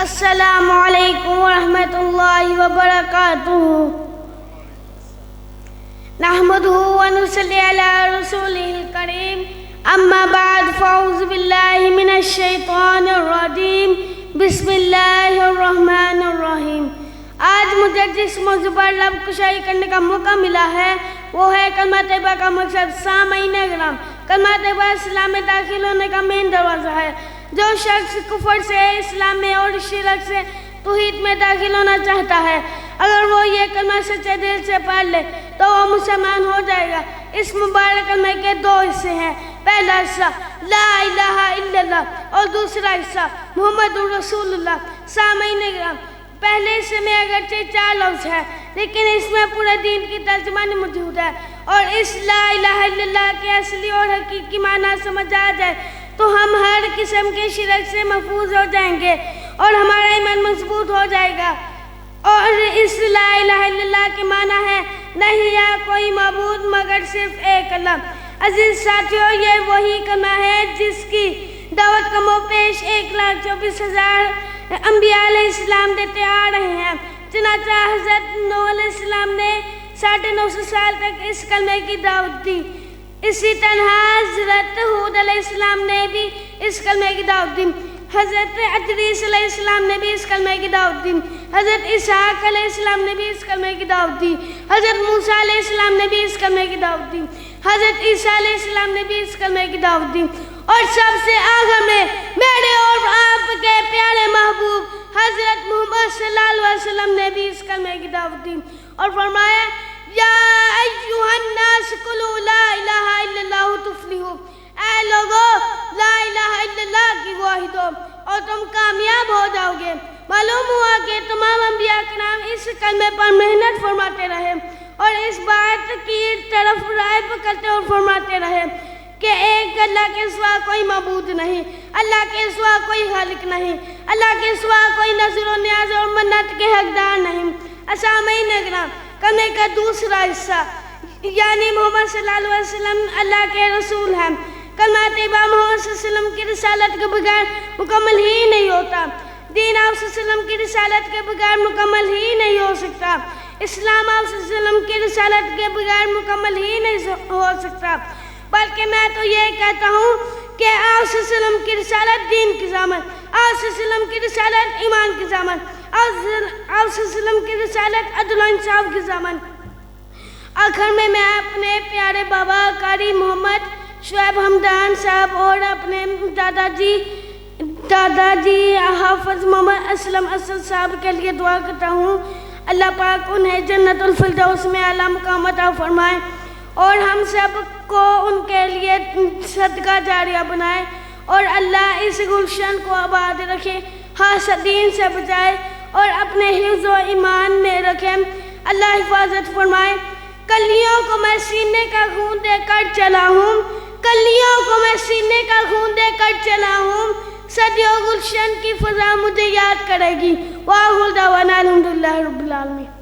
السلام علیکم ورحمۃ اللہ وبرکاتہ نحمدہ ونصلی علی رسولہ الکریم اما بعد فاعوذ باللہ من الشیطان الرجیم بسم اللہ الرحمن الرحیم۔ آج مجھے جس موضوع پر لب کشائی کرنے کا موقع ملا ہے وہ ہے کلمہ طیبہ کا مقصد۔ سامعین کرام، کلمہ طیبہ اسلام میں داخل ہونے کا مین دروازہ ہے۔ جو شخص کفر سے اسلام میں اور شرک سے توحید میں داخل ہونا چاہتا ہے، اگر وہ یہ کلمہ سچے دل سے پڑھ لے تو وہ مسلمان ہو جائے گا۔ اس مبارک کلمے کے دو حصے ہیں۔ پہلا حصہ لا الہ الا اللہ اور دوسرا حصہ محمد رسول اللہ۔ سامعین کرام، پہلے حصے میں اگرچہ 4 لفظ ہے لیکن اس میں پورے دین کی ترجمانی موجود ہے، اور اس لا الہ الا اللہ کے اصلی اور حقیقی معنی سمجھ آ جائے تو ہم ہر قسم کے شرک سے محفوظ ہو جائیں گے اور ہمارا ایمان مضبوط ہو جائے گا۔ اور اس لا الہ الا اللہ کے معنی ہے نہیں ہے کوئی معبود مگر صرف ایک اللہ۔ عزیز ساتھیوں، یہ وہی کلمہ ہے جس کی دعوت کا پیش 1,24,000 انبیاء علیہ السلام دیتے آ رہے ہیں۔ چنانچہ حضرت نوح علیہ السلام نے 950 سال تک اس کلمے کی دعوت دی۔ اسی طرح حضرت ہود علیہ السلام نے بھی اس کلمے کی دعوت دی۔ حضرت ادریس علیہ السلام نے بھی اس کلمے کی دعوت دی۔ حضرت اسحاق علیہ السلام نے بھی اس کلمے کی دعوت دی۔ حضرت موسیٰ علیہ السلام نے بھی اس کلمے کی دعوت دی۔ حضرت عیسیٰ علیہ السلام نے بھی اس کلمے کی دعوت دی، اور سب سے آخر میں میرے اور آپ کے پیارے محبوب حضرت محمد صلی اللہ علیہ وسلم نے بھی اس کلمے کی دعوت دی اور فرمایا یا ایھا الناس قولوا لا الہ الا اللہ تفلحوا، اے لوگو لا الہ الا اللہ کی گواہی دو اور تم کامیاب ہو جاؤ گے۔ معلوم ہوا کہ تمام انبیاء کرام اس کلمے پر محنت فرماتے رہے اور اس بات کی طرف رغبت کرتے اور فرماتے رہے کہ ایک اللہ کے سوا کوئی معبود نہیں، اللہ کے سوا کوئی خالق نہیں، اللہ کے سوا کوئی نظر و نیاز اور منت کے حقدار نہیں۔ سامعین کرام، کلمے کا دوسرا حصہ یعنی محمد صلی اللہ علیہ وسلم اللہ کے رسول ہیں۔ کلمہ طیبہ محمد صلی اللہ علیہ وسلم کی رسالت کے بغیر مکمل ہی نہیں ہوتا۔ دین آپ صلی اللہ علیہ وسلم کی رسالت کے بغیر مکمل ہی نہیں ہو سکتا۔ اسلام آپ صلی اللہ علیہ وسلم کی رسالت کے بغیر مکمل ہی نہیں ہو سکتا، بلکہ میں تو یہ کہتا ہوں کہ آپ صلی اللہ علیہ وسلم کی رسالت دین کی ضامن، آپ صلی اللہ علیہ وسلم کی رسالت ایمان کی ضامن، آپ صلی اللہ علیہ وسلم کی رسالت عدل و انصاف کی ضامن۔ آخر میں اپنے پیارے بابا قاری محمد شعیب حمدان صاحب اور اپنے دادا جی حافظ محمد اسلم اسد صاحب کے لیے دعا کرتا ہوں، اللہ پاک انہیں جنت الفردوس میں اعلیٰ مقام عطا فرمائے اور ہم سب کو ان کے لیے صدقہ جاریہ بنائے، اور اللہ اس گلشن کو آباد رکھے، حاسدین سے بچائے اور اپنے حفظ و ایمان میں رکھے۔ اللہ حفاظت فرمائے۔ کلیوں کو میں سینے کا خون دے کر چلا ہوں، کلیوں کو میں سینے کا خون دے کر چلا ہوں، صدیوں گلشن کی فضا مجھے یاد کرے گی۔ وآخر دعوانا الحمدللہ رب العالمین۔